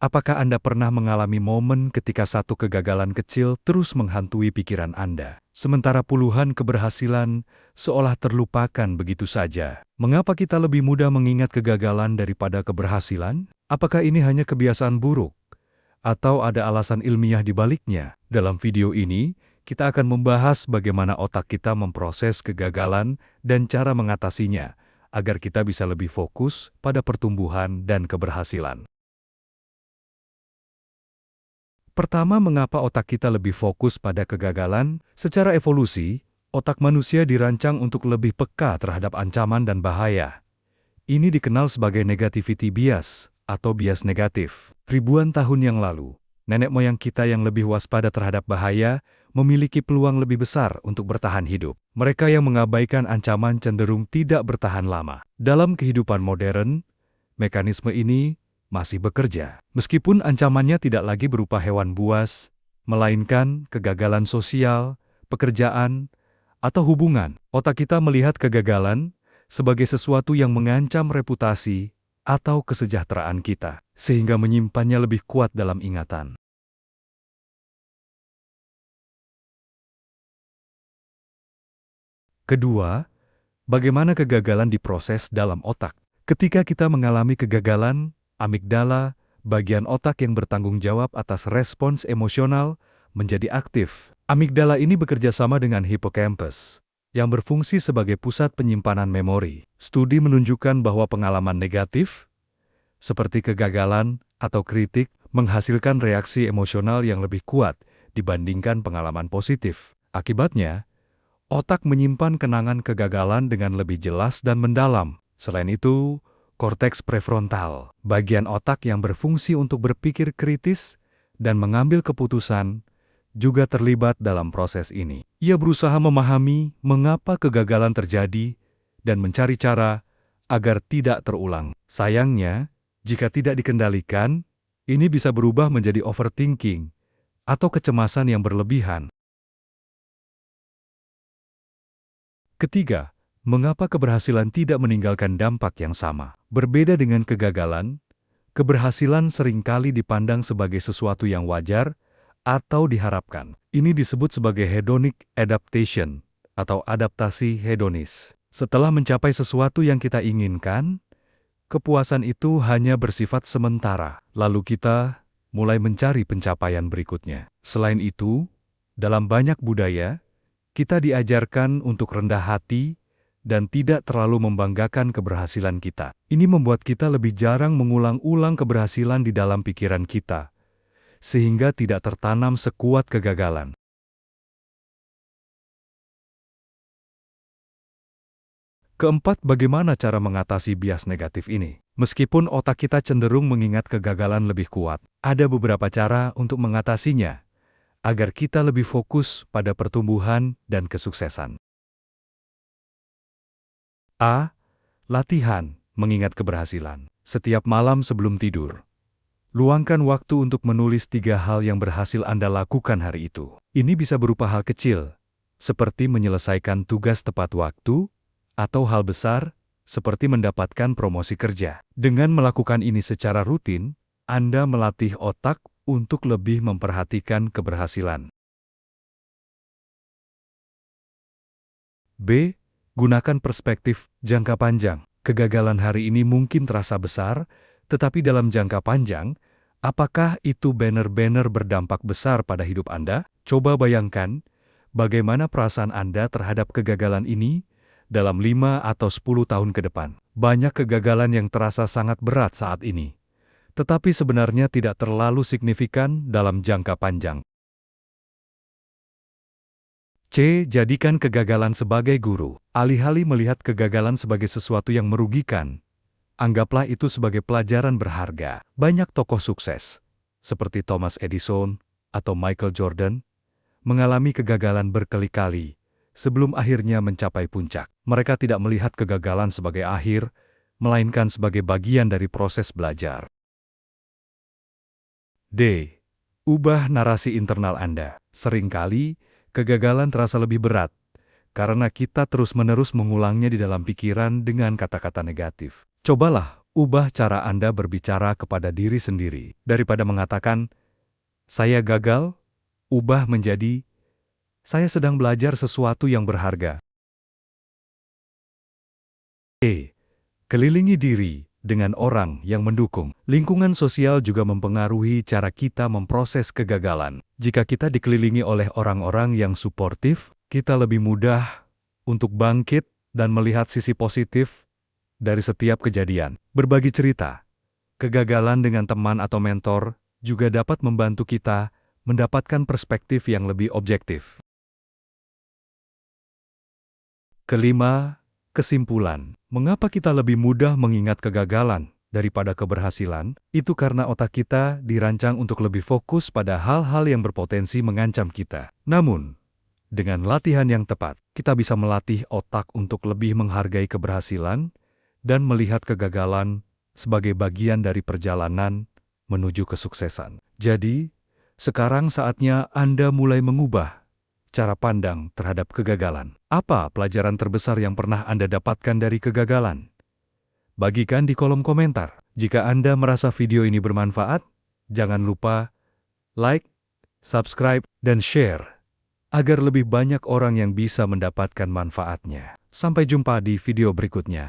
Apakah Anda pernah mengalami momen ketika satu kegagalan kecil terus menghantui pikiran Anda, sementara puluhan keberhasilan seolah terlupakan begitu saja? Mengapa kita lebih mudah mengingat kegagalan daripada keberhasilan? Apakah ini hanya kebiasaan buruk? Atau ada alasan ilmiah di baliknya? Dalam video ini, kita akan membahas bagaimana otak kita memproses kegagalan dan cara mengatasinya, agar kita bisa lebih fokus pada pertumbuhan dan keberhasilan. Pertama, mengapa otak kita lebih fokus pada kegagalan? Secara evolusi, otak manusia dirancang untuk lebih peka terhadap ancaman dan bahaya. Ini dikenal sebagai negativity bias atau bias negatif. Ribuan tahun yang lalu, nenek moyang kita yang lebih waspada terhadap bahaya memiliki peluang lebih besar untuk bertahan hidup. Mereka yang mengabaikan ancaman cenderung tidak bertahan lama. Dalam kehidupan modern, mekanisme ini masih bekerja. Meskipun ancamannya tidak lagi berupa hewan buas, melainkan kegagalan sosial, pekerjaan, atau hubungan. Otak kita melihat kegagalan sebagai sesuatu yang mengancam reputasi atau kesejahteraan kita, sehingga menyimpannya lebih kuat dalam ingatan. Kedua, bagaimana kegagalan diproses dalam otak? Ketika kita mengalami kegagalan, amigdala, bagian otak yang bertanggung jawab atas respons emosional, menjadi aktif. Amigdala ini bekerja sama dengan hippocampus, yang berfungsi sebagai pusat penyimpanan memori. Studi menunjukkan bahwa pengalaman negatif, seperti kegagalan atau kritik, menghasilkan reaksi emosional yang lebih kuat dibandingkan pengalaman positif. Akibatnya, otak menyimpan kenangan kegagalan dengan lebih jelas dan mendalam. Selain itu, korteks prefrontal, bagian otak yang berfungsi untuk berpikir kritis dan mengambil keputusan, juga terlibat dalam proses ini. Ia berusaha memahami mengapa kegagalan terjadi dan mencari cara agar tidak terulang. Sayangnya, jika tidak dikendalikan, ini bisa berubah menjadi overthinking atau kecemasan yang berlebihan. Ketiga, mengapa keberhasilan tidak meninggalkan dampak yang sama? Berbeda dengan kegagalan, keberhasilan seringkali dipandang sebagai sesuatu yang wajar atau diharapkan. Ini disebut sebagai hedonic adaptation atau adaptasi hedonis. Setelah mencapai sesuatu yang kita inginkan, kepuasan itu hanya bersifat sementara, lalu kita mulai mencari pencapaian berikutnya. Selain itu, dalam banyak budaya, kita diajarkan untuk rendah hati dan tidak terlalu membanggakan keberhasilan kita. Ini membuat kita lebih jarang mengulang-ulang keberhasilan di dalam pikiran kita, sehingga tidak tertanam sekuat kegagalan. Keempat, bagaimana cara mengatasi bias negatif ini? Meskipun otak kita cenderung mengingat kegagalan lebih kuat, ada beberapa cara untuk mengatasinya, agar kita lebih fokus pada pertumbuhan dan kesuksesan. A. Latihan mengingat keberhasilan. Setiap malam sebelum tidur, luangkan waktu untuk menulis 3 hal yang berhasil Anda lakukan hari itu. Ini bisa berupa hal kecil, seperti menyelesaikan tugas tepat waktu, atau hal besar, seperti mendapatkan promosi kerja. Dengan melakukan ini secara rutin, Anda melatih otak untuk lebih memperhatikan keberhasilan. B. Gunakan perspektif jangka panjang. Kegagalan hari ini mungkin terasa besar, tetapi dalam jangka panjang, apakah itu benar-benar berdampak besar pada hidup Anda? Coba bayangkan, bagaimana perasaan Anda terhadap kegagalan ini dalam 5 atau 10 tahun ke depan. Banyak kegagalan yang terasa sangat berat saat ini, tetapi sebenarnya tidak terlalu signifikan dalam jangka panjang. C. Jadikan kegagalan sebagai guru. Alih-alih melihat kegagalan sebagai sesuatu yang merugikan, anggaplah itu sebagai pelajaran berharga. Banyak tokoh sukses, seperti Thomas Edison atau Michael Jordan, mengalami kegagalan berkali-kali sebelum akhirnya mencapai puncak. Mereka tidak melihat kegagalan sebagai akhir, melainkan sebagai bagian dari proses belajar. D. Ubah narasi internal Anda. Seringkali, kegagalan terasa lebih berat, karena kita terus-menerus mengulangnya di dalam pikiran dengan kata-kata negatif. Cobalah Ubah cara Anda berbicara kepada diri sendiri. Daripada mengatakan, "Saya gagal," ubah menjadi, "Saya sedang belajar sesuatu yang berharga." Kelilingi diri dengan orang yang mendukung. Lingkungan sosial juga mempengaruhi cara kita memproses kegagalan. Jika kita dikelilingi oleh orang-orang yang suportif, kita lebih mudah untuk bangkit dan melihat sisi positif dari setiap kejadian. Berbagi cerita, kegagalan dengan teman atau mentor juga dapat membantu kita mendapatkan perspektif yang lebih objektif. Kelima, kesimpulan. Mengapa kita lebih mudah mengingat kegagalan daripada keberhasilan? Itu karena otak kita dirancang untuk lebih fokus pada hal-hal yang berpotensi mengancam kita. Namun, dengan latihan yang tepat, kita bisa melatih otak untuk lebih menghargai keberhasilan dan melihat kegagalan sebagai bagian dari perjalanan menuju kesuksesan. Jadi, sekarang saatnya Anda mulai mengubah cara pandang terhadap kegagalan. Apa pelajaran terbesar yang pernah Anda dapatkan dari kegagalan? Bagikan di kolom komentar. Jika Anda merasa video ini bermanfaat, jangan lupa like, subscribe, dan share, agar lebih banyak orang yang bisa mendapatkan manfaatnya. Sampai jumpa di video berikutnya.